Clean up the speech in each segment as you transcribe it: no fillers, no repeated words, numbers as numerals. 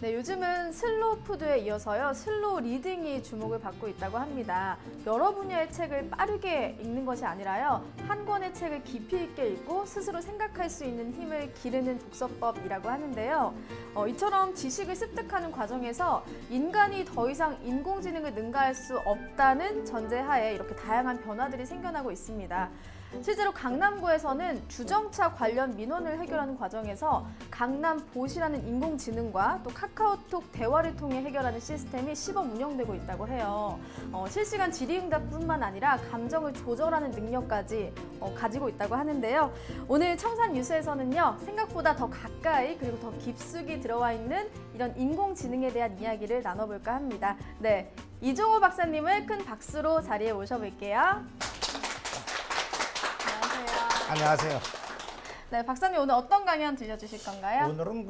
네, 요즘은 슬로우 푸드에 이어서요, 슬로우 리딩이 주목을 받고 있다고 합니다. 여러 분야의 책을 빠르게 읽는 것이 아니라요, 한 권의 책을 깊이 있게 읽고 스스로 생각할 수 있는 힘을 기르는 독서법이라고 하는데요. 이처럼 지식을 습득하는 과정에서 인간이 더 이상 인공지능을 능가할 수 없다는 전제하에 이렇게 다양한 변화들이 생겨나고 있습니다. 실제로 강남구에서는 주정차 관련 민원을 해결하는 과정에서 강남봇이라는 인공지능과 또 카카오톡 대화를 통해 해결하는 시스템이 시범 운영되고 있다고 해요. 실시간 질의응답뿐만 아니라 감정을 조절하는 능력까지 가지고 있다고 하는데요. 오늘 청산뉴스에서는요, 생각보다 더 가까이 그리고 더 깊숙이 들어와 있는 이런 인공지능에 대한 이야기를 나눠볼까 합니다. 네, 이종호 박사님을 큰 박수로 자리에 모셔볼게요. 안녕하세요. 네, 박사님 오늘 어떤 강연 들려주실 건가요? 오늘은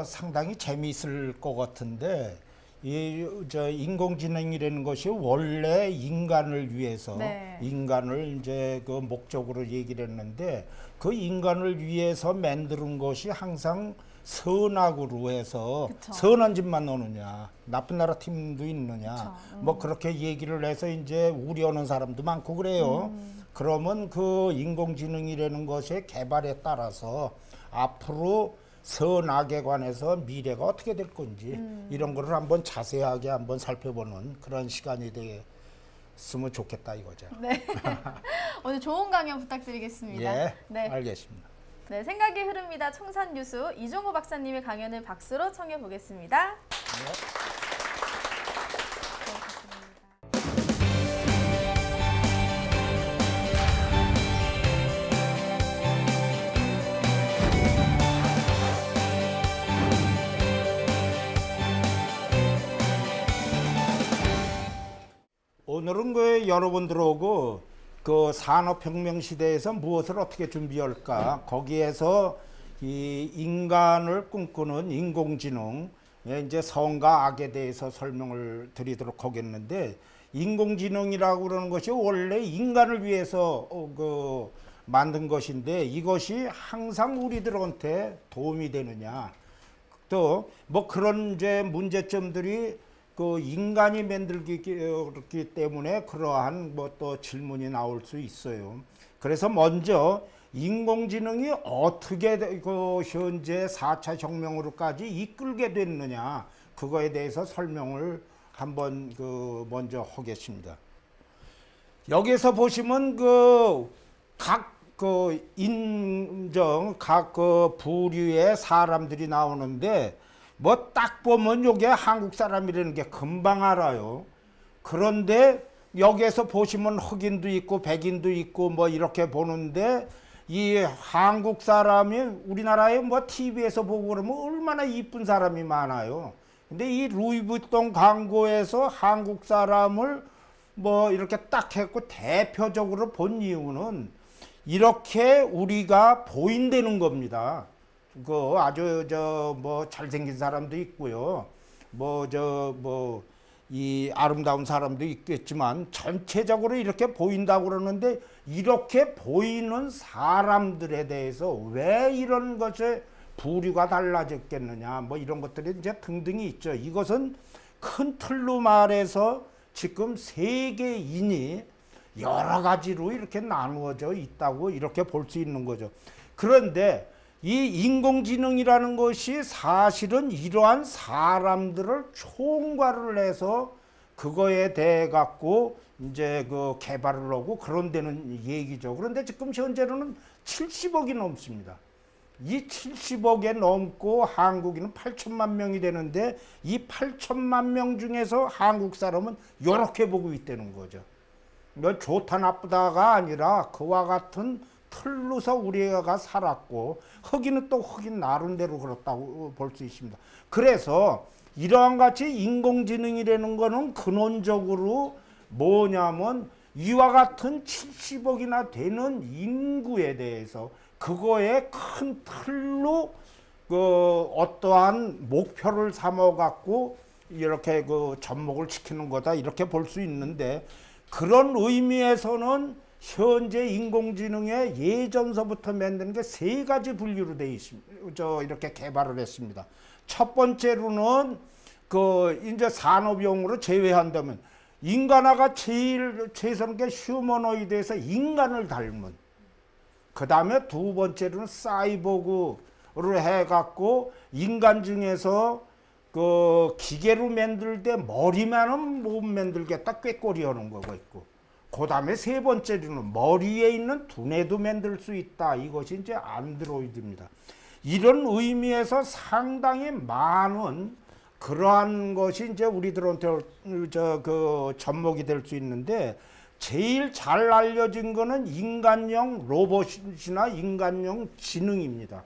상당히 재미있을 것 같은데, 인공지능이라는 것이 원래 인간을 위해서, 네. 인간을 이제 목적으로 얘기를 했는데, 그 인간을 위해서 만드는 것이 항상 선악으로 해서, 그쵸. 선한 짓만 오느냐, 나쁜 나라 팀도 있느냐, 뭐 그렇게 얘기를 해서 이제 우려하는 사람도 많고 그래요. 그러면 그 인공지능이라는 것의 개발에 따라서 앞으로 선악에 관해서 미래가 어떻게 될 건지 이런 거를 한번 자세하게 한번 살펴보는 그런 시간이 됐으면 좋겠다 이거죠. 네. 오늘 좋은 강연 부탁드리겠습니다. 예, 네. 알겠습니다. 네, 생각이 흐릅니다. 청산뉴스 이종호 박사님의 강연을 박수로 청해 보겠습니다. 네. 오늘은 여러분들하고 그 산업혁명 시대에서 무엇을 어떻게 준비할까, 거기에서 이 인간을 꿈꾸는 인공지능, 이제 선과 악에 대해서 설명을 드리도록 하겠는데, 인공지능이라고 그러는 것이 원래 인간을 위해서 만든 것인데, 이것이 항상 우리들한테 도움이 되느냐, 또 뭐 그런 이제 문제점들이 인간이 만들기 때문에 그러한 또 질문이 나올 수 있어요. 그래서 먼저 인공지능이 어떻게 현재 4차 혁명으로까지 이끌게 됐느냐, 그거에 대해서 설명을 한번 먼저 하겠습니다. 여기서 보시면 각 인종, 각 부류의 사람들이 나오는데, 뭐 딱 보면 요게 한국 사람이라는 게 금방 알아요. 그런데 여기에서 보시면 흑인도 있고 백인도 있고 뭐 이렇게 보는데, 이 한국 사람이 우리나라에 뭐 TV에서 보고 그러면 얼마나 이쁜 사람이 많아요. 근데 이 루이비통 광고에서 한국 사람을 뭐 이렇게 딱 했고 대표적으로 본 이유는 이렇게 우리가 보인다는 겁니다. 아주 뭐 잘생긴 사람도 있고요. 이 아름다운 사람도 있겠지만 전체적으로 이렇게 보인다고 그러는데, 이렇게 보이는 사람들에 대해서 왜 이런 것에 부류가 달라졌겠느냐, 뭐 이런 것들이 이제 등등이 있죠. 이것은 큰 틀로 말해서 지금 세계인이 여러 가지로 이렇게 나누어져 있다고 이렇게 볼 수 있는 거죠. 그런데 이 인공지능이라는 것이 사실은 이러한 사람들을 총괄을 해서 그거에 대해 갖고 이제 개발을 하고 그런 데는 얘기죠. 그런데 지금 현재로는 70억이 넘습니다. 이 70억에 넘고 한국인은 8천만 명이 되는데, 이 8천만 명 중에서 한국 사람은 이렇게 보고 있다는 거죠. 좋다 나쁘다가 아니라 그와 같은 틀로서 우리가 살았고, 흑인은 또 흑인 나름대로 그렇다고 볼 수 있습니다. 그래서 이러한 같이 인공지능이라는 거는 근원적으로 뭐냐면 이와 같은 70억이나 되는 인구에 대해서 그거에 큰 틀로 어떠한 목표를 삼아 갖고 이렇게 접목을 시키는 거다, 이렇게 볼 수 있는데, 그런 의미에서는 현재 인공지능의 예전서부터 만드는 게 세 가지 분류로 되어 있습니다. 이렇게 개발을 했습니다. 첫 번째로는 그 이제 산업용으로 제외한다면 인간화가 제일 최선의 게 휴머노이드에서 인간을 닮은, 그 다음에 두 번째로는 사이보그를 해갖고 인간 중에서 그 기계로 만들 때 머리만은 못 만들겠다 꾀꼬리 하는 거가 있고, 그 다음에 세 번째로는 머리에 있는 두뇌도 만들 수 있다. 이것이 이제 안드로이드입니다. 이런 의미에서 상당히 많은 그러한 것이 이제 우리들한테 그 접목이 될 수 있는데, 제일 잘 알려진 거는 인간형 로봇이나 인간형 지능입니다.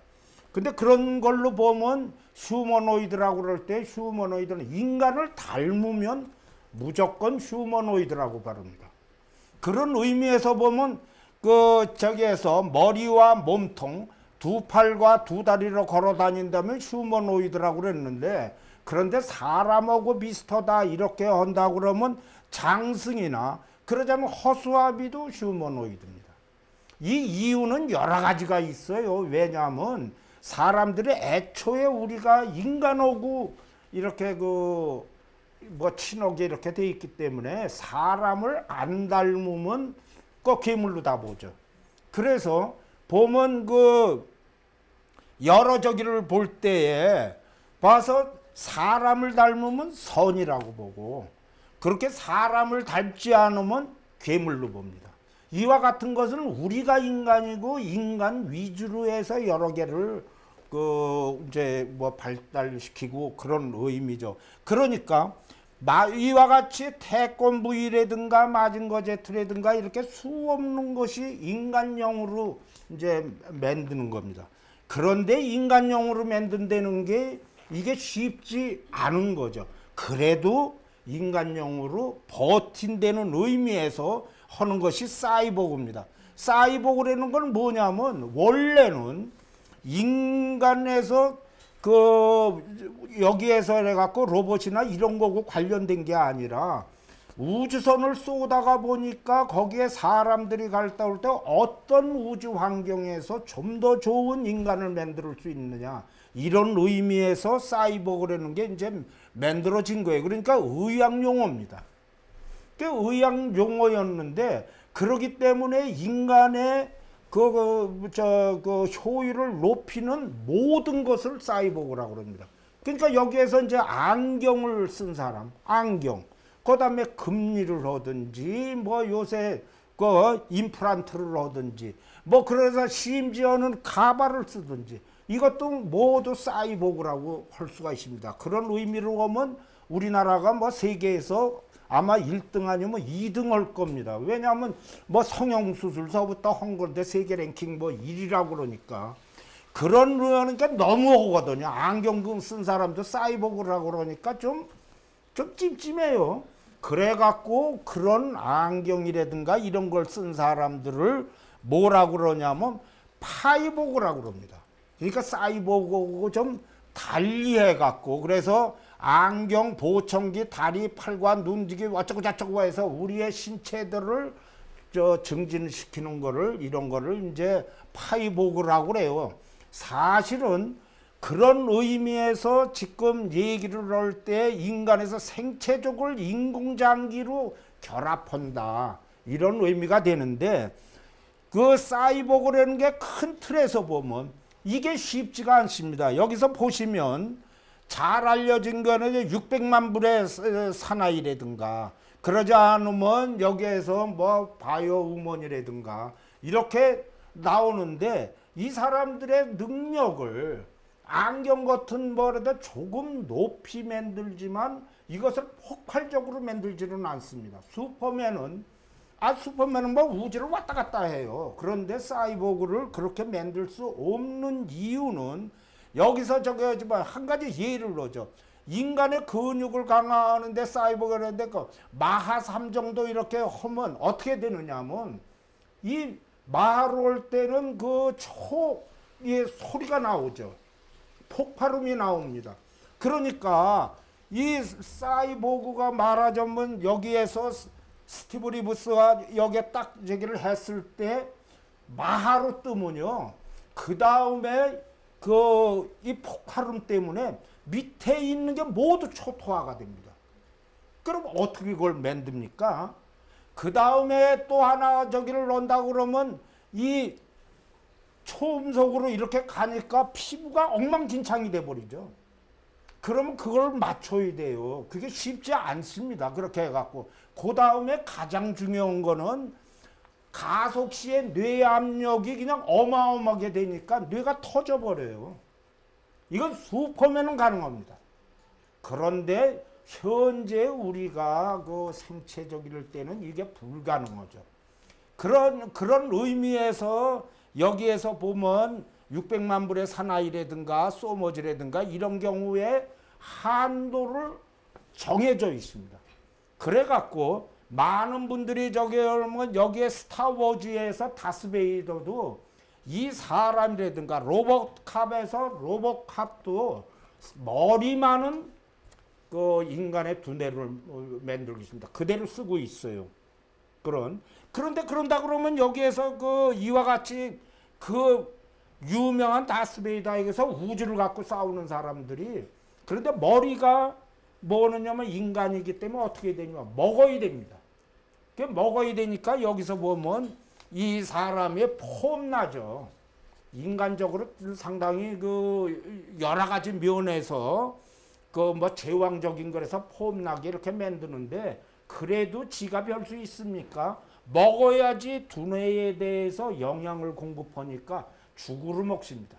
근데 그런 걸로 보면 휴머노이드라고 그럴 때 휴머노이드는 인간을 닮으면 무조건 휴머노이드라고 부릅니다. 그런 의미에서 보면 그 저기에서 머리와 몸통, 두 팔과 두 다리로 걸어 다닌다면 휴머노이드라고 그랬는데, 그런데 사람하고 비슷하다 이렇게 한다고 그러면 장승이나 그러자면 허수아비도 휴머노이드입니다. 이 이유는 여러 가지가 있어요. 왜냐하면 사람들이 애초에 우리가 인간하고 이렇게 그 뭐 친하게 이렇게 돼 있기 때문에 사람을 안 닮으면 꼭 괴물로 다 보죠. 그래서 보면 그 여러 저기를 볼 때에 봐서 사람을 닮으면 선이라고 보고, 그렇게 사람을 닮지 않으면 괴물로 봅니다. 이와 같은 것은 우리가 인간이고 인간 위주로 해서 여러 개를 그 이제 뭐 발달시키고 그런 의미죠. 그러니까 이와 같이 태권브이라든가 마징거제트라든가 이렇게 수없는 것이 인간형으로 이제 만드는 겁니다. 그런데 인간형으로 만든다는 게 이게 쉽지 않은 거죠. 그래도 인간형으로 버틴다는 의미에서 하는 것이 사이보그입니다. 사이보그라는 건 뭐냐면 원래는 인간에서 그 여기에서 해갖고 로봇이나 이런 거고 관련된 게 아니라 우주선을 쏘다가 보니까 거기에 사람들이 갔다 올 때 어떤 우주 환경에서 좀 더 좋은 인간을 만들 수 있느냐, 이런 의미에서 사이보그라는 게 이제 만들어진 거예요. 그러니까 의학 용어입니다. 의학 용어였는데, 그러기 때문에 인간의 그 효율을 높이는 모든 것을 사이보그라고 합니다. 그러니까 여기에서 이제 안경을 쓴 사람, 안경, 그 다음에 금리를 하든지, 뭐 요새 그 임플란트를 하든지, 뭐 그래서 심지어는 가발을 쓰든지, 이것도 모두 사이보그라고 할 수가 있습니다. 그런 의미로 보면 우리나라가 뭐 세계에서 아마 1등 아니면 2등 할 겁니다. 왜냐하면 뭐 성형수술서부터 한 건데 세계 랭킹 뭐 1위라고 그러니까. 그러니까 너무하거든요. 안경 쓴 사람도 사이보그라고 그러니까 좀 찜찜해요. 그래갖고 그런 안경이라든가 이런 걸 쓴 사람들을 뭐라고 그러냐면 파이보그라고 그럽니다. 그러니까 사이보그하고 좀 달리 해갖고, 그래서 안경, 보청기, 다리, 팔과 눈디기 어쩌고 저쩌고 해서 우리의 신체들을 증진시키는 거를, 이런 거를 이제 파이보그라고 그래요. 사실은 그런 의미에서 지금 얘기를 할 때 인간에서 생체적을 인공장기로 결합한다, 이런 의미가 되는데, 그 사이보그라는 게 큰 틀에서 보면 이게 쉽지가 않습니다. 여기서 보시면 잘 알려진 거는 600만 불의 사나이라든가, 그러지 않으면 여기에서 뭐 바이오 우먼이라든가 이렇게 나오는데, 이 사람들의 능력을 안경 같은 뭐라도 조금 높이 만들지만 이것을 폭발적으로 만들지는 않습니다. 슈퍼맨은 뭐 우주를 왔다 갔다 해요. 그런데 사이보그를 그렇게 만들 수 없는 이유는 여기서 한 가지 예를 넣죠. 인간의 근육을 강화하는데 사이보그를 하는데 그 마하 3 정도 이렇게 하면 어떻게 되느냐면, 이 마하로 할 때는 그 소리가 나오죠. 폭발음이 나옵니다. 그러니까 이 사이보그가 말하자면 여기에서 스티브 리브스가 여기에 딱 얘기를 했을 때 마하로 뜨면요, 그 다음에 이 폭발음 때문에 밑에 있는 게 모두 초토화가 됩니다. 그럼 어떻게 그걸 만듭니까? 그 다음에 또 하나 저기를 넣는다 그러면 이 초음속으로 이렇게 가니까 피부가 엉망진창이 돼버리죠. 그러면 그걸 맞춰야 돼요. 그게 쉽지 않습니다. 그렇게 해갖고. 그 다음에 가장 중요한 거는 가속 시에 뇌 압력이 그냥 어마어마하게 되니까 뇌가 터져버려요. 이건 수포면은 가능합니다. 그런데 현재 우리가 그 생체적일 때는 이게 불가능하죠. 그런 의미에서 여기에서 보면 600만 불의 사나이라든가 소머즈라든가 이런 경우에 한도를 정해져 있습니다. 그래갖고 많은 분들이 여기에 스타워즈에서 다스베이더도 이 사람이라든가 로봇캅에서 로봇캅도 머리 많은 그 인간의 두뇌를 만들고 있습니다. 그대로 쓰고 있어요. 그런데 그런다 그러면 여기에서 그 이와 같이 그 유명한 다스베이더에게서 우주를 갖고 싸우는 사람들이 그런데 머리가 뭐느냐면 인간이기 때문에 어떻게 되냐면 먹어야 됩니다. 먹어야 되니까 여기서 보면 이 사람의 폼나죠. 인간적으로 상당히 그 여러 가지 면에서 그 뭐 제왕적인 거라서 폼나게 이렇게 만드는데 그래도 지가 별 수 있습니까? 먹어야지 두뇌에 대해서 영양을 공급하니까 죽으로 먹습니다.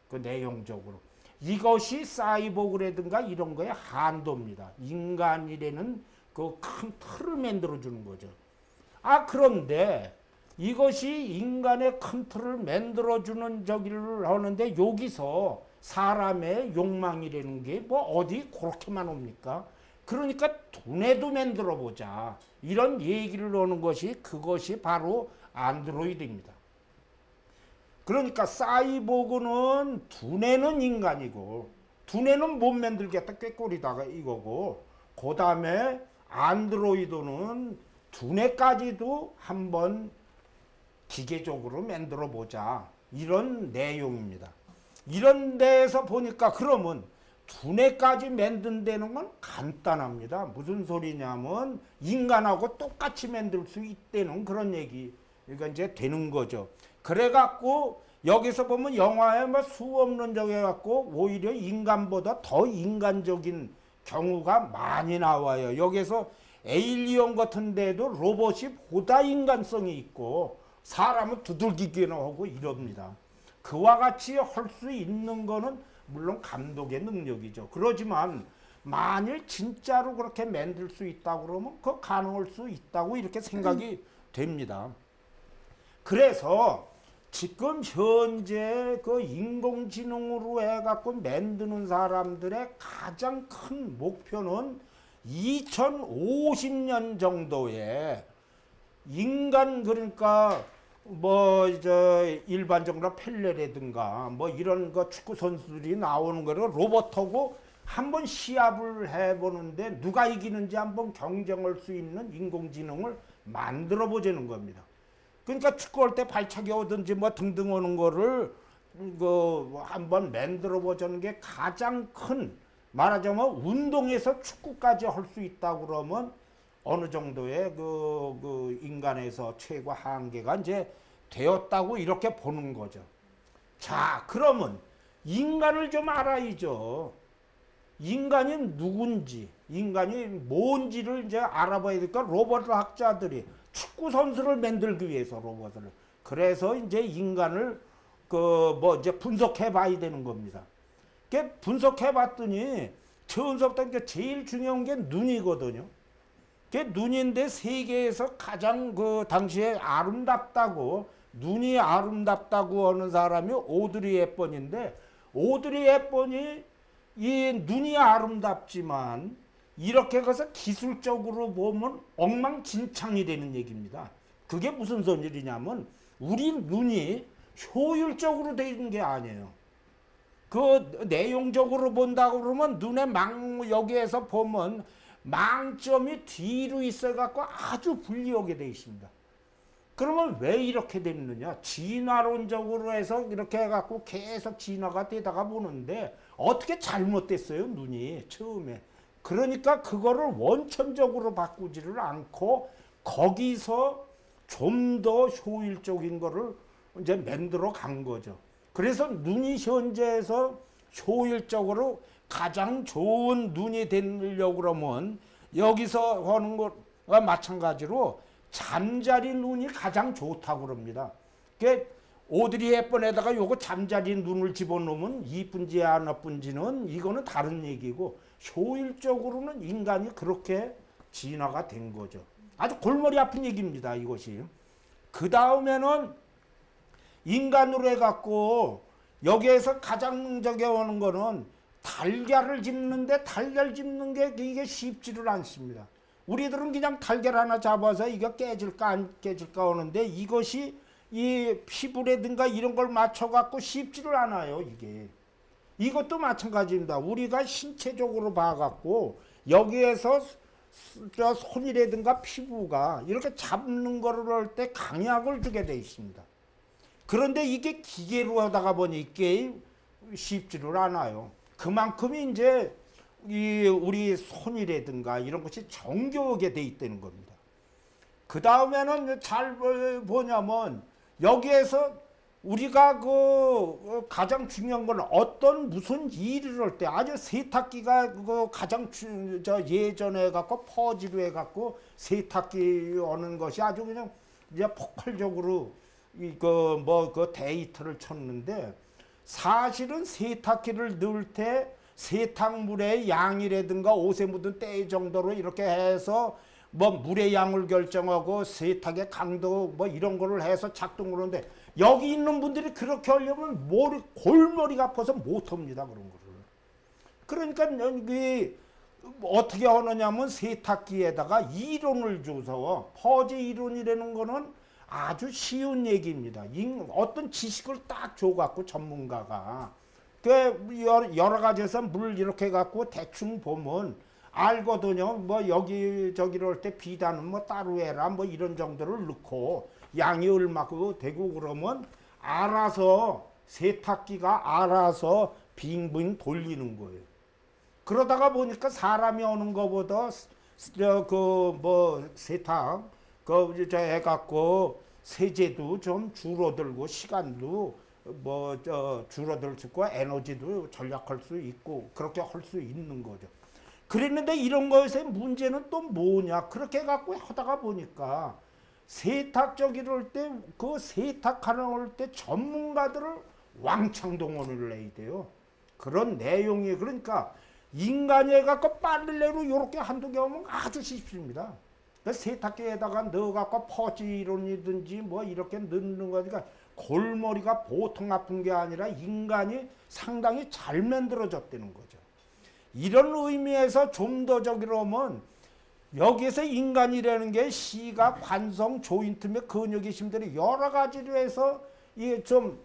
그 내용적으로. 이것이 사이보그라든가 이런 거의 한도입니다. 인간이라는 그 큰 틀을 만들어주는 거죠. 그런데 이것이 인간의 큰 틀을 만들어주는 저기를 하는데 여기서 사람의 욕망이라는 게 뭐 어디 그렇게만 옵니까? 그러니까 두뇌도 만들어 보자. 이런 얘기를 하는 것이 그것이 바로 안드로이드입니다. 그러니까 사이보그는 두뇌는 인간이고 두뇌는 못 만들겠다 꾀꼬리다가 이거고 그 다음에 안드로이드는 두뇌까지도 한번 기계적으로 만들어 보자. 이런 내용입니다. 이런 데에서 보니까 그러면 두뇌까지 만든다는 건 간단합니다. 무슨 소리냐면 인간하고 똑같이 만들 수 있다는 그런 얘기가 이제 되는 거죠. 그래갖고 여기서 보면 영화에 뭐 수없는 적에 갖고 오히려 인간보다 더 인간적인 경우가 많이 나와요. 여기서 에일리언 같은 데도 로봇이 보다 인간성이 있고 사람은 두들기기나 하고 이럽니다. 그와 같이 할 수 있는 거는 물론 감독의 능력이죠. 그러지만 만일 진짜로 그렇게 만들 수 있다고 그러면 그 가능할 수 있다고 이렇게 생각이 됩니다. 그래서 지금 현재 그 인공지능으로 해갖고 만드는 사람들의 가장 큰 목표는 2050년 정도에 인간 그러니까 뭐 일반적으로 펠레라든가 뭐 이런 거 축구 선수들이 나오는 거를 로봇하고 한번 시합을 해보는데 누가 이기는지 한번 경쟁할 수 있는 인공지능을 만들어 보자는 겁니다. 그러니까 축구할 때 발차기 오든지 뭐 등등 오는 거를 그 한번 만들어 보자는 게 가장 큰 말하자면 운동에서 축구까지 할 수 있다고 그러면 어느 정도의 그 인간에서 최고 한계가 이제 되었다고 이렇게 보는 거죠. 자, 그러면 인간을 좀 알아야죠. 인간이 누군지, 인간이 뭔지를 이제 알아봐야 되니까 로봇 학자들이 축구 선수를 만들기 위해서 로봇을. 그래서 이제 인간을 이제 분석해 봐야 되는 겁니다. 분석해 봤더니 처음부터 이제 제일 중요한 게 눈이거든요. 눈인데 세계에서 가장 그 당시에 아름답다고 눈이 아름답다고 하는 사람이 오드리 헵번인데 오드리 헵번이 이 눈이 아름답지만 이렇게 가서 기술적으로 보면 엉망진창이 되는 얘기입니다. 그게 무슨 소리냐면 우리 눈이 효율적으로 되는 게 아니에요. 그 내용적으로 본다고 그러면 눈에 여기에서 보면 망점이 뒤로 있어갖고 아주 불리하게 되어 있습니다. 그러면 왜 이렇게 됐느냐? 진화론적으로 해서 이렇게 해갖고 계속 진화가 되다가 보는데 어떻게 잘못됐어요, 눈이 처음에. 그러니까 그거를 원천적으로 바꾸지를 않고 거기서 좀 더 효율적인 거를 이제 만들어 간 거죠. 그래서 눈이 현재에서 효율적으로 가장 좋은 눈이 되려고 그러면 여기서 하는 것과 마찬가지로 잠자리 눈이 가장 좋다고 그럽니다. 그러니까 오드리 헵번에다가 요거 잠자리 눈을 집어넣으면 이쁜지 안 이쁜지는 이거는 다른 얘기고 효율적으로는 인간이 그렇게 진화가 된 거죠. 아주 골머리 아픈 얘기입니다, 이것이. 그 다음에는 인간으로 해갖고 여기에서 가장 저기 오는 거는 달걀을 집는데 달걀 집는 게 이게 쉽지를 않습니다. 우리들은 그냥 달걀 하나 잡아서 이거 깨질까 안 깨질까 하는데 이것이 이 피부라든가 이런 걸 맞춰갖고 쉽지를 않아요, 이게. 이것도 마찬가지입니다. 우리가 신체적으로 봐갖고 여기에서 저 손이라든가 피부가 이렇게 잡는 거를 할 때 강약을 주게 돼 있습니다. 그런데 이게 기계로 하다가 보니 이게 쉽지를 않아요. 그만큼 이제 이 우리 손이라든가 이런 것이 정교하게 돼 있다는 겁니다. 그 다음에는 잘 보냐면 여기에서 우리가 그 가장 중요한 건 어떤 무슨 일을 할 때 아주 세탁기가 그 가장 저 예전에 갖고 퍼지로 해갖고 세탁기 오는 것이 아주 그냥 이제 폭발적으로 이거 뭐 그 데이터를 쳤는데 사실은 세탁기를 넣을 때 세탁물의 양이라든가 옷에 묻은 때 정도로 이렇게 해서 뭐 물의 양을 결정하고 세탁의 강도 뭐 이런 거를 해서 작동을 하는데 여기 있는 분들이 그렇게 하려면 골머리가 아파서 못합니다, 그런 거를. 그러니까 여기 어떻게 하느냐면 세탁기에다가 이론을 줘서 퍼지 이론이라는 거는 아주 쉬운 얘기입니다. 어떤 지식을 딱 줘갖고 전문가가 그 여러 가지에서 물 이렇게 갖고 대충 보면 알거든요. 뭐 여기저기를 할 때 비단은 뭐 따로 해라 뭐 이런 정도를 넣고 양이 얼마고 되고 그러면 알아서 세탁기가 알아서 빙빙 돌리는 거예요. 그러다가 보니까 사람이 오는 것보다 그 뭐 세탁 저 해갖고 세제도 좀 줄어들고 시간도 뭐 줄어들 수 있고 에너지도 절약할 수 있고 그렇게 할 수 있는 거죠. 그랬는데 이런 것의 문제는 또 뭐냐? 그렇게 해갖고 하다가 보니까 세탁저기를 할 때 그 세탁하는 할 때 전문가들을 왕창 동원을 해야 돼요. 그런 내용이 그러니까 인간이 해갖고 빨래로 이렇게 한두 개 오면 아주 쉽습니다. 세탁기에다가 넣어갖고 퍼지 이론이든지 뭐 이렇게 넣는 거니까 골머리가 보통 아픈 게 아니라 인간이 상당히 잘 만들어졌다는 거죠. 이런 의미에서 좀 더 저기로 오면 여기에서 인간이라는 게 시각, 관성, 조인트 및 근육의 힘들이 여러 가지로 해서 이게 좀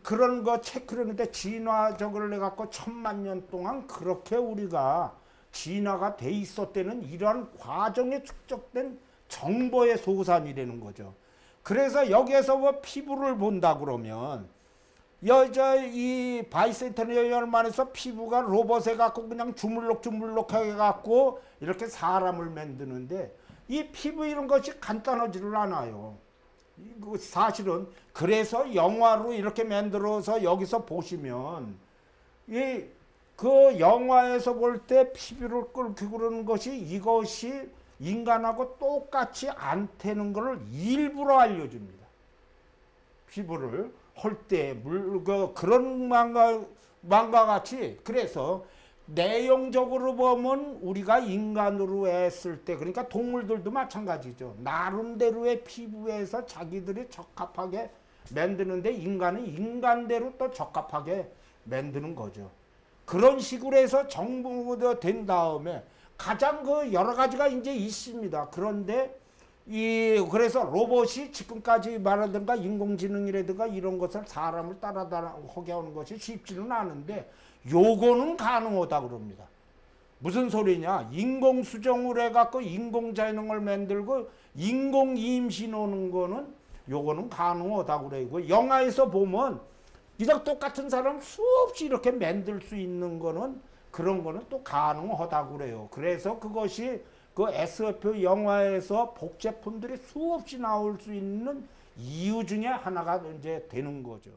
그런 거 체크를 했는데 진화적으로 해갖고 1000만 년 동안 그렇게 우리가 진화가 돼 있었다는 이러한 과정에 축적된 정보의 소산이라는 거죠. 그래서 여기에서 뭐 피부를 본다 그러면 이 바이센테니얼만에서 피부가 로봇에 갖고 그냥 주물럭주물럭 해갖고 이렇게 사람을 만드는데 이 피부 이런 것이 간단하지를 않아요. 사실은 그래서 영화로 이렇게 만들어서 여기서 보시면 그 영화에서 볼 때 피부를 끓고 그러는 것이 이것이 인간하고 똑같이 않다는 것을 일부러 알려줍니다. 피부를 할 때 그런 망과 같이 그래서 내용적으로 보면 우리가 인간으로 했을 때 그러니까 동물들도 마찬가지죠. 나름대로의 피부에서 자기들이 적합하게 만드는데 인간은 인간대로 또 적합하게 만드는 거죠. 그런 식으로 해서 정보가 된 다음에 가장 그 여러 가지가 이제 있습니다. 그런데 그래서 로봇이 지금까지 말하든가 인공지능이라든가 이런 것을 사람을 따라하게 하는 것이 쉽지는 않은데 요거는 가능하다 그럽니다. 무슨 소리냐? 인공수정을 해갖고 인공자연을 만들고 인공임신 오는 거는 요거는 가능하다고 그래요. 그 영화에서 보면 이랑 똑같은 사람 수없이 이렇게 만들 수 있는 거는 그런 거는 또 가능하다고 그래요. 그래서 그것이 그 SF 영화에서 복제품들이 수없이 나올 수 있는 이유 중에 하나가 이제 되는 거죠.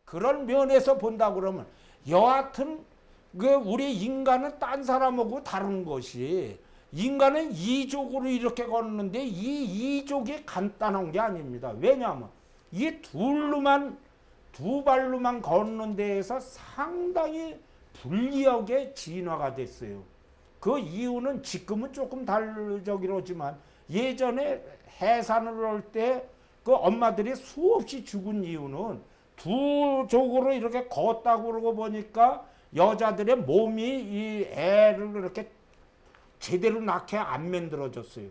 그런 면에서 본다 그러면 여하튼 그 우리 인간은 딴 사람하고 다른 것이 인간은 이족으로 이렇게 걷는데 이 이족이 간단한 게 아닙니다. 왜냐하면 이 두 발로만 걷는 데에서 상당히 불리하게 진화가 됐어요. 그 이유는 지금은 조금 다르기로지만 예전에 해산을 할 때 그 엄마들이 수없이 죽은 이유는 두 족으로 이렇게 걷다고 그러고 보니까 여자들의 몸이 이 애를 이렇게 제대로 낳게 안 만들어졌어요.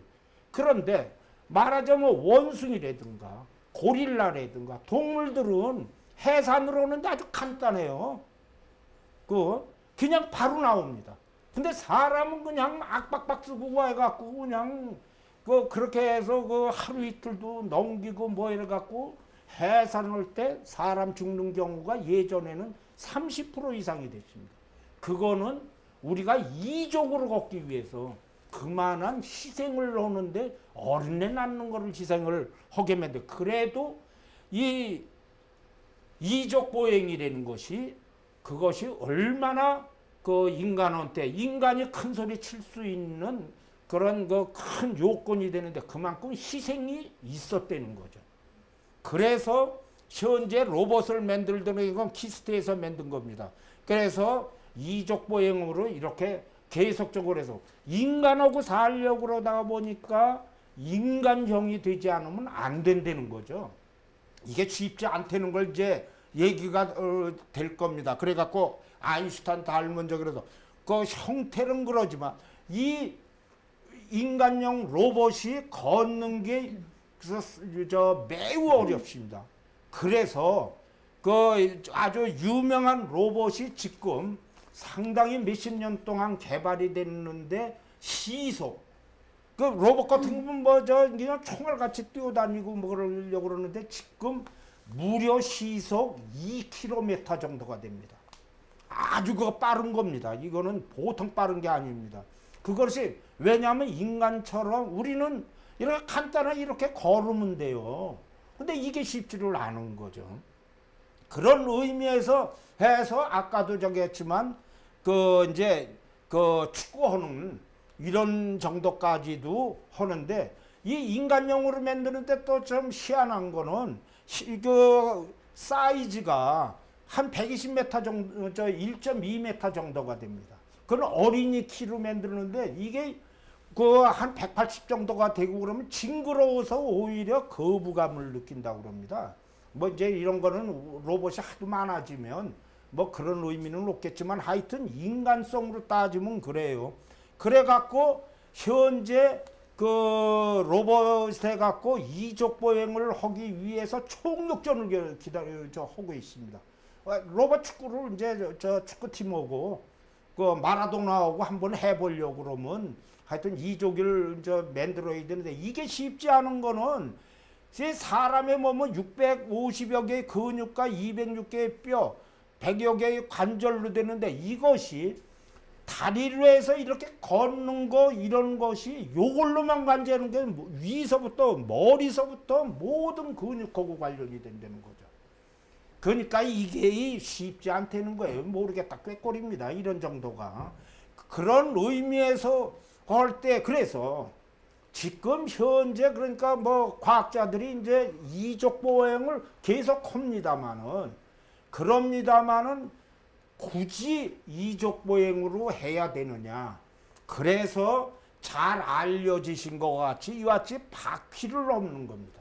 그런데 말하자면 원숭이라든가 고릴라라든가 동물들은 해산으로 오는데 아주 간단해요. 그냥 바로 나옵니다. 근데 사람은 그냥 악박박 쓰고 해갖고 그냥 그렇게 해서 하루 이틀도 넘기고 뭐 이래갖고 해산할 때 사람 죽는 경우가 예전에는 30% 이상이 됐습니다. 그거는 우리가 이족으로 걷기 위해서 그만한 희생을 하는데 어린애 낳는 거를 희생을 하게 만들. 그래도 이 이족 보행이라는 것이 그것이 얼마나 그 인간한테 인간이 큰 소리 칠 수 있는 그런 그 큰 요건이 되는데 그만큼 희생이 있었다는 거죠. 그래서 현재 로봇을 만들던 건 키스트에서 만든 겁니다. 그래서 이족 보행으로 이렇게 계속적으로 해서 인간하고 살려고 그러다 보니까 인간형이 되지 않으면 안 된다는 거죠. 이게 쉽지 않다는 걸 이제 얘기가 될 겁니다. 그래갖고 아인슈타인 닮은 적이라도 그 형태는 그러지만 이 인간형 로봇이 걷는 게 매우 어렵습니다. 그래서 그 아주 유명한 로봇이 지금 상당히 몇십 년 동안 개발이 됐는데 시속 그 로봇 같은 건 그냥 총알같이 뛰어다니고 뭐 그러려고 그러는데 지금 무려 시속 2km 정도가 됩니다. 아주 빠른 겁니다. 이거는 보통 빠른 게 아닙니다. 그것이 왜냐하면 인간처럼 우리는 이렇게 간단하게 이렇게 걸으면 돼요. 근데 이게 쉽지를 않은 거죠. 그런 의미에서 해서 아까도 저기 했지만 이제 축구하는 이런 정도까지도 하는데 이 인간형으로 만드는데 또 좀 희한한 거는 사이즈가 한 120m 정도, 1.2m 정도가 됩니다. 그건 어린이 키로 만드는데 이게 한 180 정도가 되고 그러면 징그러워서 오히려 거부감을 느낀다고 그럽니다. 뭐 이제 이런 거는 로봇이 하도 많아지면 뭐 그런 의미는 없겠지만 하여튼 인간성으로 따지면 그래요. 그래갖고 현재 로봇에 갖고 이족 보행을 하기 위해서 총력전을 하고 있습니다. 로봇 축구를 이제 저 축구팀하고 마라도나하고 한번 해보려고 그러면 하여튼 이족을 만들어야 되는데 이게 쉽지 않은 거는 사람의 몸은 650여 개의 근육과 206개의 뼈, 100여 개의 관절로 되는데 이것이 다리로 해서 이렇게 걷는 거 이런 것이 요걸로만 관제하는 게 위서부터 머리서부터 모든 근육하고 관련이 된다는 거죠. 그러니까 이게 쉽지 않다는 거예요. 모르겠다. 꾀꼬리입니다. 이런 정도가. 그런 의미에서 할 때 그래서 지금 현재 그러니까 뭐 과학자들이 이제 이족 보행을 계속 합니다마는 그럽니다마는 굳이 이족 보행으로 해야 되느냐. 그래서 잘 알려지신 것 같이 이와 같이 바퀴를 넘는 겁니다.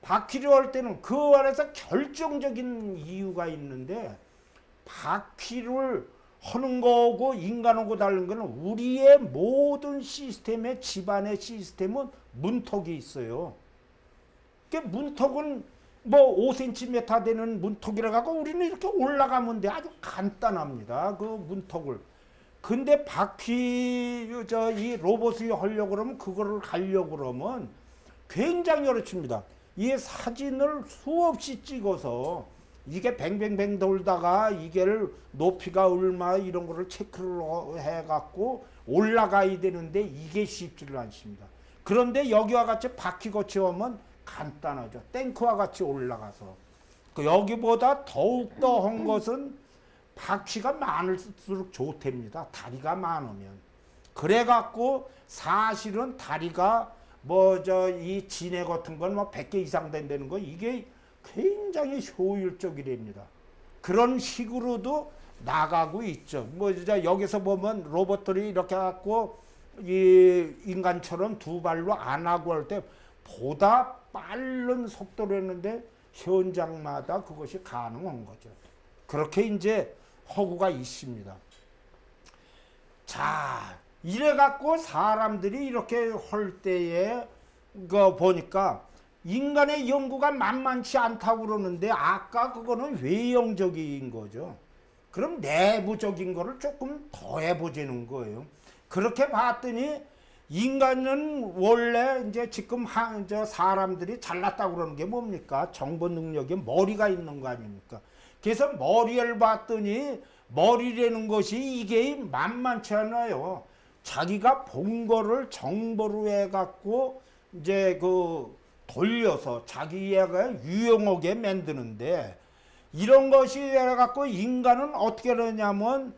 바퀴를 할 때는 그 안에서 결정적인 이유가 있는데 바퀴를 하는 거고 인간하고 다른 거는 우리의 모든 시스템의 집안의 시스템은 문턱이 있어요. 그 문턱은 뭐 5cm 되는 문턱이라 갖고 우리는 이렇게 올라가면 돼. 아주 간단합니다. 그 문턱을. 근데 바퀴 이 로봇이 하려고 그러면 그거를 가려고 그러면 굉장히 어렵습니다. 이 사진을 수없이 찍어서 이게 뱅뱅뱅 돌다가 이게 높이가 얼마 이런 거를 체크를 해갖고 올라가야 되는데 이게 쉽지를 않습니다. 그런데 여기와 같이 바퀴 거치 오면 간단하죠. 탱크와 같이 올라가서. 여기보다 더욱더 한 것은 바퀴가 많을수록 좋답니다. 다리가 많으면. 그래갖고 사실은 다리가 이 진해 같은 건 뭐 100개 이상 된다는 거 이게 굉장히 효율적이랍니다. 그런 식으로도 나가고 있죠. 여기서 보면 로봇들이 이렇게 갖고 이 인간처럼 두 발로 안 하고 할 때 보다 빠른 속도로 했는데 현장마다 그것이 가능한 거죠. 그렇게 이제 허구가 있습니다. 자, 이래 갖고 사람들이 이렇게 할 때에 보니까 인간의 연구가 만만치 않다고 그러는데 아까 그거는 외형적인 거죠. 그럼 내부적인 거를 조금 더 해보자는 거예요. 그렇게 봤더니 인간은 원래 이제 지금 사람들이 잘났다고 그러는 게 뭡니까? 정보 능력에 머리가 있는 거 아닙니까? 그래서 머리를 봤더니 머리라는 것이 이게 만만치 않아요. 자기가 본 거를 정보로 해갖고 이제 돌려서 자기가 유용하게 만드는데 이런 것이 해갖고 인간은 어떻게 그러냐면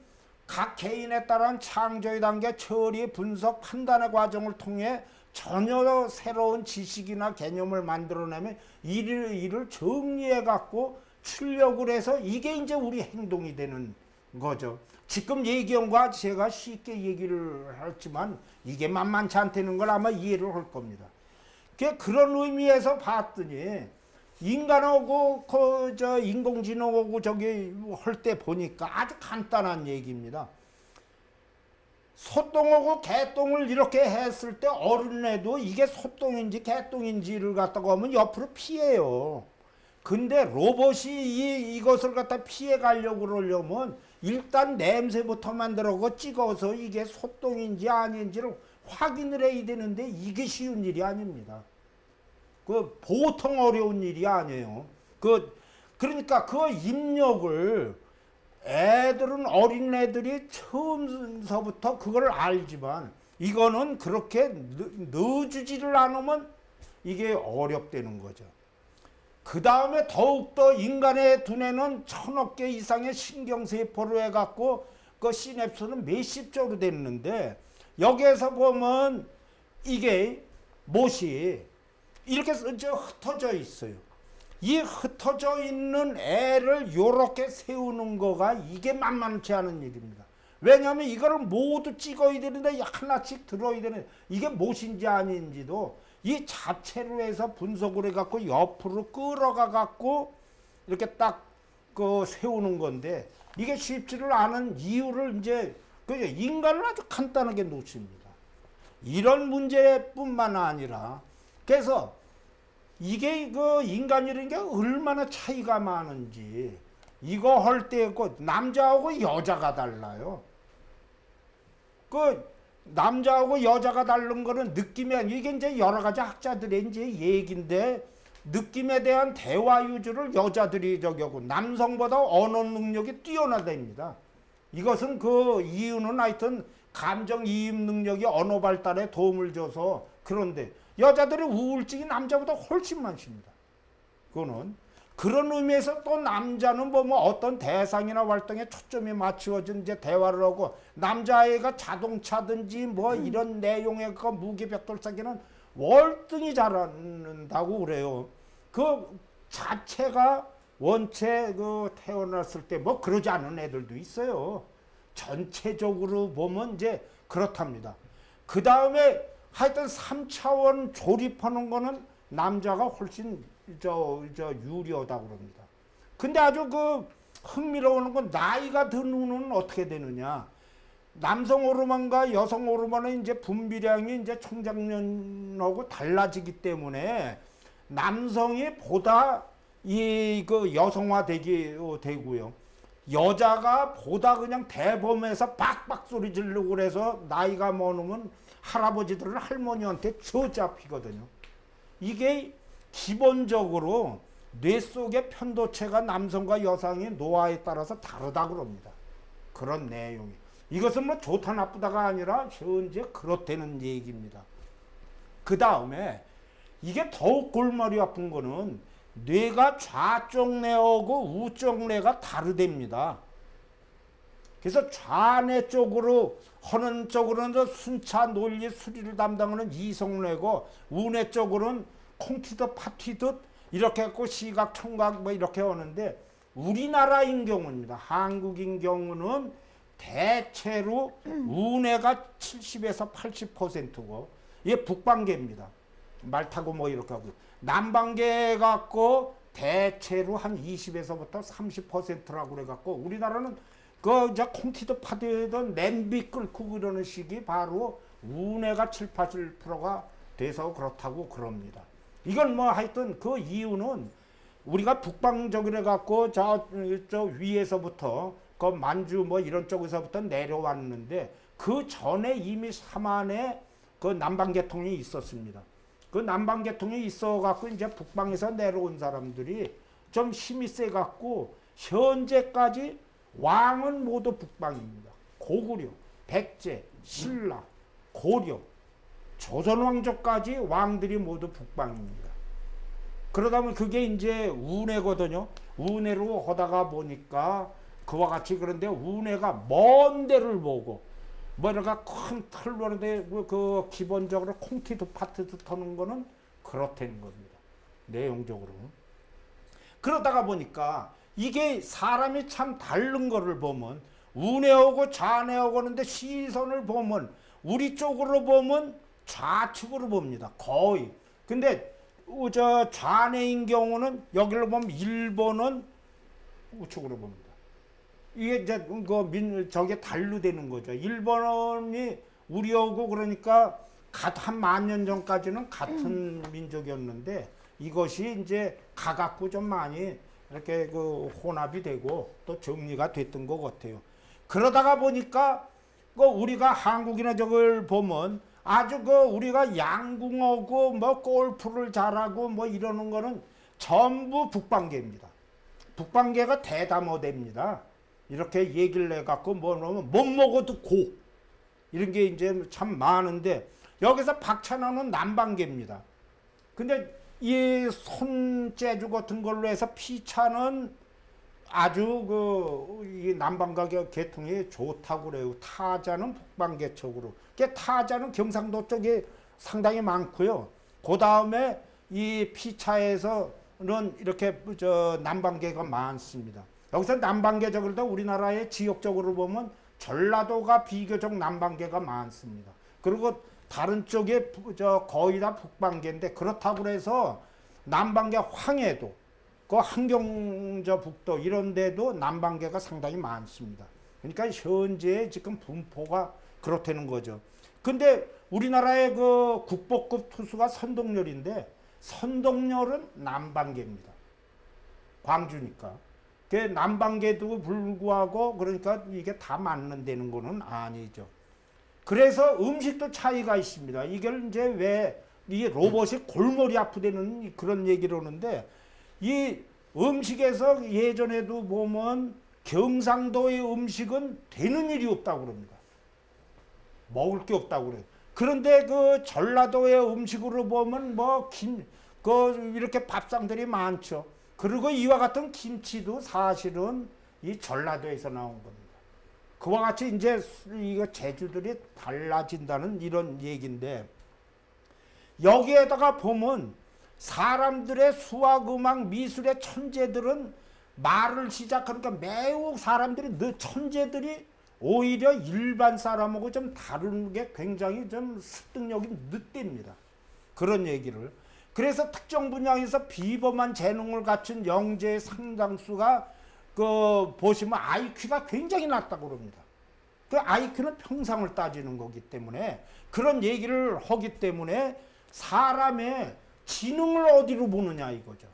각 개인에 따른 창조의 단계, 처리, 분석, 판단의 과정을 통해 전혀 새로운 지식이나 개념을 만들어내면 이를 정리해갖고 출력을 해서 이게 이제 우리 행동이 되는 거죠. 지금 얘기한 거 제가 쉽게 얘기를 했지만 이게 만만치 않다는 걸 아마 이해를 할 겁니다. 그런 의미에서 봤더니 인간하고 인공지능하고 할 때 보니까 아주 간단한 얘기입니다. 소똥하고 개똥을 이렇게 했을 때 어린애도 이게 소똥인지 개똥인지를 갖다가 하면 옆으로 피해요. 근데 로봇이 이것을 갖다 피해 가려고 그러려면 일단 냄새부터 만들어서 찍어서 이게 소똥인지 아닌지를 확인을 해야 되는데 이게 쉬운 일이 아닙니다. 보통 어려운 일이 아니에요. 그러니까 그 입력을 어린애들이 처음서부터 그걸 알지만 이거는 그렇게 넣어주지를 않으면 이게 어렵다는 거죠. 그 다음에 더욱더 인간의 두뇌는 1000억 개 이상의 신경세포로 해갖고 그 시냅스는 몇십 조로 됐는데 여기에서 보면 이게 못이 이렇게 흩어져 있어요. 이 흩어져 있는 애를 요렇게 세우는 거가 이게 만만치 않은 일입니다. 왜냐하면 이거를 모두 찍어야 되는데 하나씩 들어야 되는데 이게 못인지 아닌지도 이 자체로 해서 분석을 해갖고 옆으로 끌어가 갖고 이렇게 딱 세우는 건데 이게 쉽지를 않은 이유를 이제 인간을 아주 간단하게 놓습니다. 이런 문제뿐만 아니라 그래서 이게 인간이라는 게 얼마나 차이가 많은지 이거 할 때 남자하고 여자가 달라요. 남자하고 여자가 다른 거는 느낌이 이게 이제 여러 가지 학자들의 이제 얘기인데 느낌에 대한 대화 유주를 여자들이 하고 남성보다 언어 능력이 뛰어나답니다. 이것은 이유는 하여튼 감정 이입 능력이 언어 발달에 도움을 줘서 그런데 여자들의 우울증이 남자보다 훨씬 많습니다. 그런 의미에서 또 남자는 어떤 대상이나 활동에 초점이 맞추어진 이제 대화를 하고 남자아이가 자동차든지 이런 내용의 무기벽돌싸기는 월등히 잘한다고 그래요. 그 자체가 원체 태어났을 때 그러지 않은 애들도 있어요. 전체적으로 보면 이제 그렇답니다. 그 다음에 하여튼 3차원 조립하는 거는 남자가 훨씬 유리하다고 그럽니다. 근데 아주 흥미로운 건 나이가 든 후는 어떻게 되느냐. 남성 호르몬과 여성 호르몬의 이제 분비량이 이제 청장년하고 달라지기 때문에 남성이 보다 이 그 되고요. 여자가 보다 그냥 대범해서 빡빡 소리 지르고 그래서 나이가 많으면 할아버지들은 할머니한테 쥐어잡히거든요. 이게 기본적으로 뇌 속의 편도체가 남성과 여성의 노화에 따라서 다르다 그럽니다. 그런 내용이. 이것은 뭐 좋다 나쁘다가 아니라 현재 그렇다는 얘기입니다. 그 다음에 이게 더욱 골머리 아픈 거는 뇌가 좌쪽 뇌하고 우쪽 뇌가 다르답니다. 그래서 좌뇌 쪽으로 하는 쪽으로는 순차 논리 수리를 담당하는 이성뇌고 우뇌 쪽으로는 콩티드 파티드 이렇게 했고 시각 청각 뭐 이렇게 하는데 우리나라인 경우입니다. 한국인 경우는 대체로 우뇌가 70에서 80%고 이게 북방계입니다. 말 타고 뭐 이렇게 하고 남방계 갖고 대체로 한 20에서부터 30%라고 그래 갖고 우리나라는 그 이제 콩티드 파티든 냄비 끓고 그러는 식이 바로 우뇌가 7, 80%가 돼서 그렇다고 그럽니다. 이건 뭐 하여튼 그 이유는 우리가 북방적이래 갖고 저 위에서부터 그 만주 뭐 이런 쪽에서부터 내려왔는데 그 전에 이미 삼안에 그 남방계통이 있었습니다. 그 남방계통이 있어 갖고 이제 북방에서 내려온 사람들이 좀 힘이 세 갖고 현재까지 왕은 모두 북방입니다. 고구려, 백제, 신라, 고려, 조선왕조까지 왕들이 모두 북방입니다. 그러다 보면 그게 이제 운해거든요. 운해로 하다가 보니까 그와 같이 그런데 운해가 먼 데를 보고 뭐 이렇게 큰 틀로 하는데 그 기본적으로 콩티드 파트드 터는 거는 그렇다는 겁니다. 내용적으로. 그러다가 보니까 이게 사람이 참 다른 거를 보면 운해오고 좌뇌하고 하는데 시선을 보면 우리 쪽으로 보면 좌측으로 봅니다. 거의. 근데 저 좌뇌인 경우는 여기로 보면 일본은 우측으로 봅니다. 이게 이제 저게 달루되는 거죠. 일본이 우리하고 그러니까 한 10,000년 전까지는 같은 민족이었는데 이것이 이제 가갖고 좀 많이 이렇게 그 혼합이 되고 또 정리가 됐던 것 같아요. 그러다가 보니까 그 우리가 한국이나 저걸 보면 아주 그 우리가 양궁하고 뭐 골프를 잘하고 뭐 이러는 거는 전부 북방계입니다. 북방계가 대담어대입니다. 이렇게 얘기를 해갖고 뭐 못 먹어도 고 이런 게 이제 참 많은데 여기서 박찬호는 남방계입니다. 근데 이 손재주 같은 걸로 해서 피차는 아주 이 남방가 계통이 좋다고 그래요. 타자는 북방계 쪽으로. 타자는 경상도 쪽에 상당히 많고요. 그 다음에 이 피차에서는 이렇게 남방계가 많습니다. 여기서 남방계적으로 우리나라의 지역적으로 보면 전라도가 비교적 남방계가 많습니다. 그리고 다른 쪽에 거의 다 북방계인데 그렇다고 해서 남방계 황해도 그 한경저 북도 이런 데도 남방계가 상당히 많습니다. 그러니까 현재 지금 분포가 그렇다는 거죠. 근데 우리나라의 그 국보급 투수가 선동열인데 선동열은 남방계입니다. 광주니까. 그 남방계도 불구하고 그러니까 이게 다 맞는다는 거는 아니죠. 그래서 음식도 차이가 있습니다. 이걸 이제 왜 이 로봇이 골머리 아프다는 그런 얘기를 하는데 이 음식에서 예전에도 보면 경상도의 음식은 되는 일이 없다고 그럽니다. 먹을 게 없다고 그래요. 그런데 그 전라도의 음식으로 보면 이렇게 밥상들이 많죠. 그리고 이와 같은 김치도 사실은 이 전라도에서 나온 겁니다. 그와 같이 이제 이거 재주들이 달라진다는 이런 얘기인데 여기에다가 보면 사람들의 수학, 음악, 미술의 천재들은 말을 시작하니까 매우 사람들이 천재들이 오히려 일반 사람하고 좀 다른 게 굉장히 좀 습득력이 늦답니다. 그런 얘기를. 그래서 특정 분야에서 비범한 재능을 갖춘 영재의 상당수가 보시면 IQ가 굉장히 낮다고 그럽니다. 그 IQ는 평상을 따지는 거기 때문에 그런 얘기를 하기 때문에 사람의 지능을 어디로 보느냐 이거죠.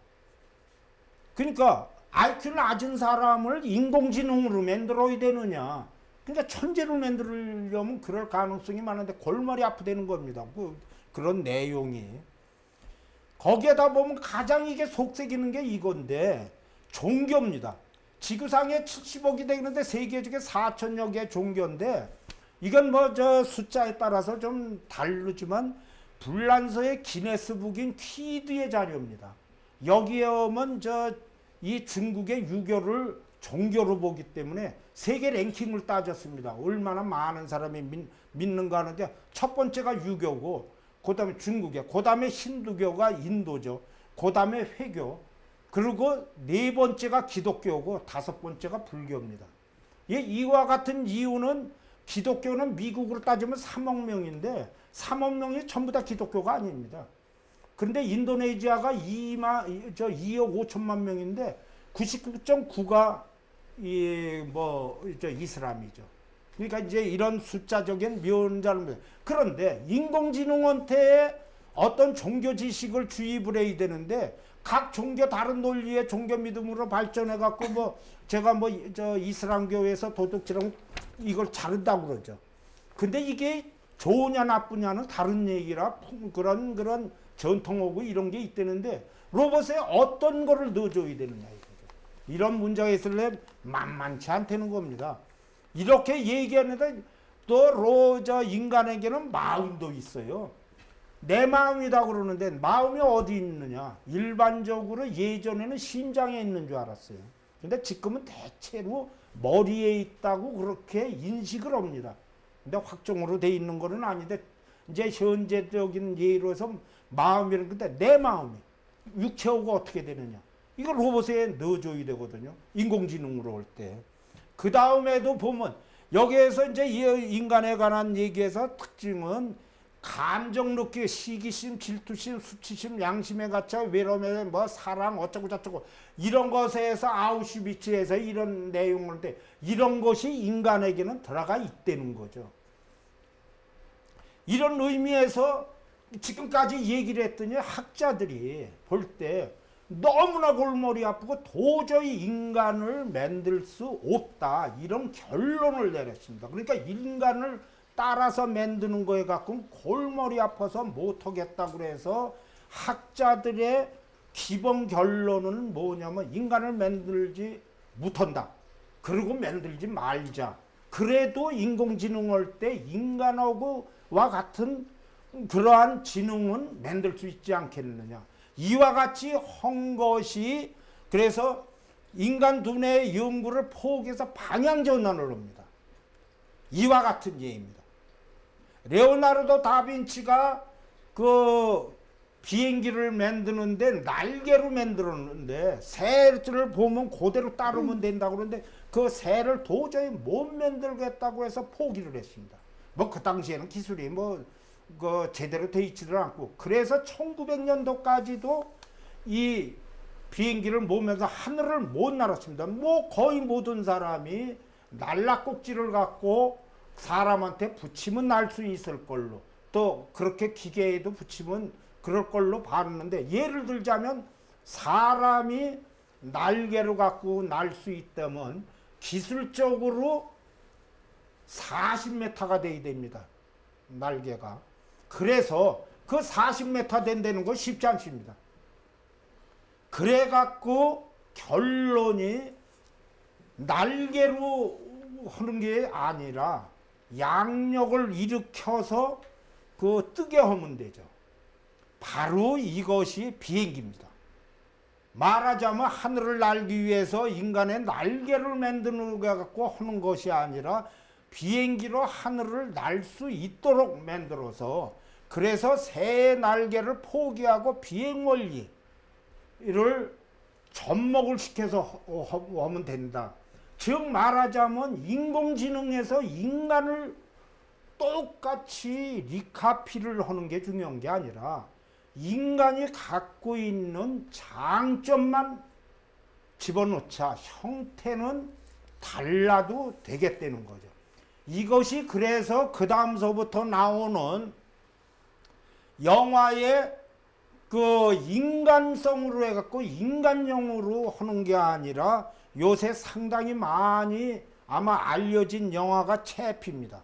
그러니까 IQ 낮은 사람을 인공지능으로 만들어야 되느냐. 그러니까 천재로 만들려면 그럴 가능성이 많은데 골머리 아프다는 겁니다. 그런 내용이. 거기에다 보면 가장 이게 속색이는 게 이건데 종교입니다. 지구상에 70억이 되는데 세계 중에 4천여 개의 종교인데 이건 뭐 저 숫자에 따라서 좀 다르지만 불란서의 기네스북인 퀴드의 자료입니다. 여기에 오면 이 중국의 유교를 종교로 보기 때문에 세계 랭킹을 따졌습니다. 얼마나 많은 사람이 믿는가 하는데 첫 번째가 유교고 그 다음에 중국에 그 다음에 힌두교가 인도죠. 그 다음에 회교 그리고 네 번째가 기독교고 다섯 번째가 불교입니다. 이와 같은 이유는 기독교는 미국으로 따지면 3억 명인데 3억 명이 전부 다 기독교가 아닙니다. 그런데 인도네시아가 2억 5천만 명인데 99.9가 이슬람이죠. 그러니까 이제 이런 숫자적인 묘자는 그런데 인공지능한테 어떤 종교 지식을 주입을 해야 되는데 각 종교 다른 논리의 종교 믿음으로 발전해 갖고 제가 이슬람교에서 도둑질하면 이걸 자른다고 그러죠. 근데 이게 좋으냐 나쁘냐는 다른 얘기라 그런 전통하고 이런 게 있다는데 로봇에 어떤 거를 넣어줘야 되느냐 이거죠. 이런 문제가 있을래 만만치 않다는 겁니다. 이렇게 얘기하는데 또 인간에게는 마음도 있어요. 내 마음이다 그러는데 마음이 어디 있느냐. 일반적으로 예전에는 심장에 있는 줄 알았어요. 근데 지금은 대체로 머리에 있다고 그렇게 인식을 합니다. 근데 확정으로 돼 있는 거는 아닌데 이제 현재적인 예로서 마음이라는 건데 내 마음이 육체하고 어떻게 되느냐. 이거 로봇에 넣어줘야 되거든요. 인공지능으로 올 때. 그 다음에도 보면 여기에서 이제 인간에 관한 얘기에서 특징은 감정 느끼, 시기심, 질투심, 수치심, 양심의 가치, 외로움에 사랑 어쩌고 저쩌고 이런 것에서 아우슈비츠에서 이런 내용인데 이런 것이 인간에게는 들어가 있다는 거죠. 이런 의미에서 지금까지 얘기를 했더니 학자들이 볼 때 너무나 골머리 아프고 도저히 인간을 만들 수 없다 이런 결론을 내렸습니다. 그러니까 인간을 따라서 만드는 거에 갖고는 골머리 아파서 못하겠다고 그래서 학자들의 기본 결론은 뭐냐면 인간을 만들지 못한다. 그리고 만들지 말자. 그래도 인공지능 할 때 인간하고와 같은 그러한 지능은 만들 수 있지 않겠느냐. 이와 같이 한 것이 그래서 인간 두뇌의 연구를 포기해서 방향 전환을 합니다. 이와 같은 예입니다. 레오나르도 다빈치가 그 비행기를 만드는데 날개로 만들었는데 새를 보면 그대로 따르면 된다고 그러는데 그 새를 도저히 못 만들겠다고 해서 포기를 했습니다. 그 당시에는 기술이 제대로 돼 있지도 않고 그래서 1900년도까지도 이 비행기를 보면서 하늘을 못 날았습니다. 거의 모든 사람이 날락꼭지를 갖고 사람한테 붙이면 날 수 있을 걸로 또 그렇게 기계에도 붙이면 그럴 걸로 봤는데 예를 들자면 사람이 날개를 갖고 날 수 있다면 기술적으로 40m가 돼야 됩니다. 날개가. 그래서 그 40m 된다는 거 쉽지 않습니다. 그래갖고 결론이 날개로 하는 게 아니라 양력을 일으켜서 뜨게 하면 되죠. 바로 이것이 비행기입니다. 말하자면 하늘을 날기 위해서 인간의 날개를 만드는 것 갖고 하는 것이 아니라 비행기로 하늘을 날 수 있도록 만들어서 그래서 새 날개를 포기하고 비행 원리를 접목을 시켜서 하면 된다. 즉 말하자면 인공지능에서 인간을 똑같이 리카피를 하는 게 중요한 게 아니라 인간이 갖고 있는 장점만 집어넣자 형태는 달라도 되겠다는 거죠. 이것이 그래서 그 다음서부터 나오는 영화의 그 인간성으로 해갖고 인간용으로 하는 게 아니라 요새 상당히 많이 아마 알려진 영화가 채피입니다.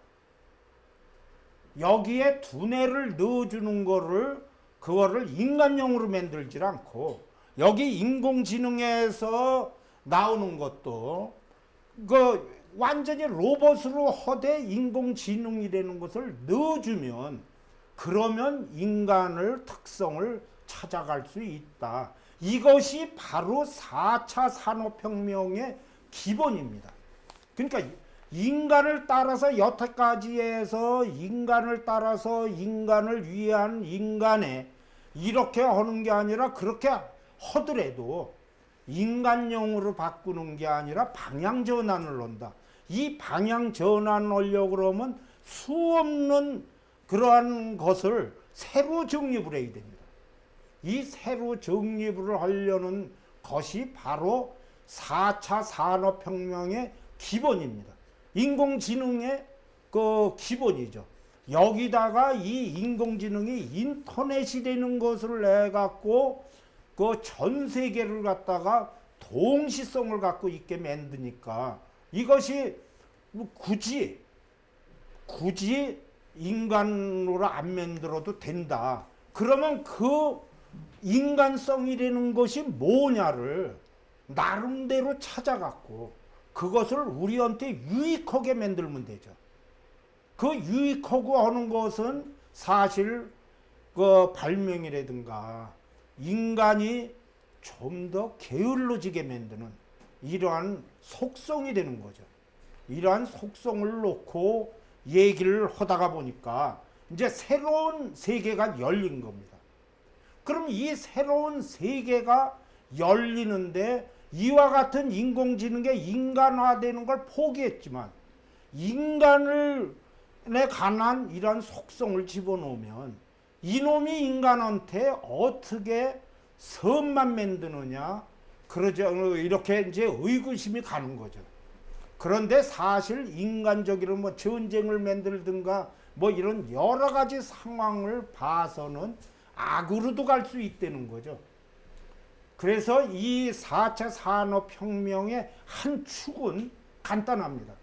여기에 두뇌를 넣어주는 거를 그거를 인간용으로 만들질 않고 여기 인공지능에서 나오는 것도 그 완전히 로봇으로 허대 인공지능이라는 것을 넣어주면 그러면 인간의 특성을 찾아갈 수 있다. 이것이 바로 4차 산업혁명의 기본입니다. 그러니까 인간을 따라서 여태까지 해서 인간을 따라서 인간을 위한 인간에 이렇게 하는 게 아니라 그렇게 하더라도 인간용으로 바꾸는 게 아니라 방향 전환을 한다. 이 방향 전환을 하려고 그러면 수없는 그러한 것을 새로 정립을 해야 됩니다. 이 새로 정립을 하려는 것이 바로 4차 산업혁명의 기본입니다. 인공지능의 그 기본이죠. 여기다가 이 인공지능이 인터넷이 되는 것을 내갖고 그 전 세계를 갖다가 동시성을 갖고 있게 만드니까 이것이 굳이 인간으로 안 만들어도 된다. 그러면 그 인간성이라는 것이 뭐냐를 나름대로 찾아갖고 그것을 우리한테 유익하게 만들면 되죠. 그 유익하고 하는 것은 사실 그 발명이라든가 인간이 좀 더 게을러지게 만드는 이러한 속성이 되는 거죠. 이러한 속성을 놓고 얘기를 하다가 보니까 이제 새로운 세계가 열린 겁니다. 그럼 이 새로운 세계가 열리는데 이와 같은 인공지능의 인간화되는 걸 포기했지만 인간에 관한 이런 속성을 집어넣으면 이놈이 인간한테 어떻게 선만 만드느냐 그러죠. 이렇게 이제 의구심이 가는 거죠. 그런데 사실 인간적이로 뭐 전쟁을 만들든가 뭐 이런 여러 가지 상황을 봐서는 악으로도 갈 수 있다는 거죠. 그래서 이 4차 산업혁명의 한 축은 간단합니다.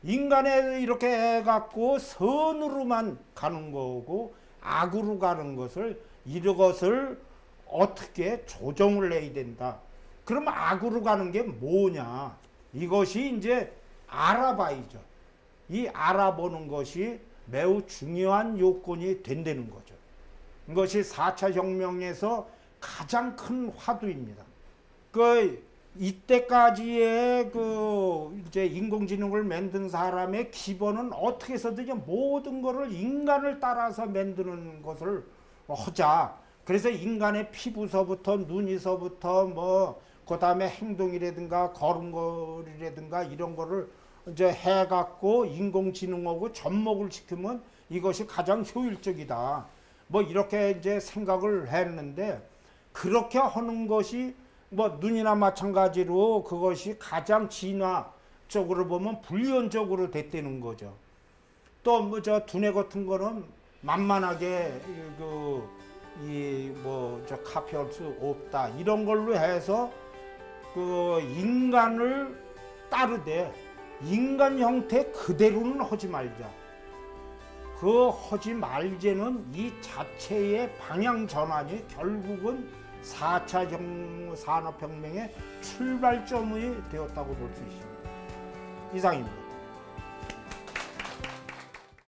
인간에 이렇게 해갖고 선으로만 가는 거고 악으로 가는 것을 이것을 어떻게 조정을 해야 된다. 그럼 악으로 가는 게 뭐냐? 이것이 이제 알아봐야죠. 이 알아보는 것이 매우 중요한 요건이 된다는 거죠. 이것이 4차 혁명에서 가장 큰 화두입니다. 이때까지의 이제 인공지능을 만든 사람의 기본은 어떻게 해서든지 모든 것을 인간을 따라서 만드는 것을 하자. 그래서 인간의 피부서부터 눈이서부터 그 다음에 행동이라든가 걸음걸이라든가 이런 거를 이제 해갖고 인공지능하고 접목을 시키면 이것이 가장 효율적이다. 이렇게 이제 생각을 했는데 그렇게 하는 것이 눈이나 마찬가지로 그것이 가장 진화적으로 보면 불리언적으로 됐다는 거죠. 또 두뇌 같은 거는 만만하게 카피할 수 없다. 이런 걸로 해서 인간을 따르되 인간 형태 그대로는 하지 말자. 하지 말자는 이 자체의 방향 전환이 결국은 4차 산업혁명의 출발점이 되었다고 볼 수 있습니다. 이상입니다.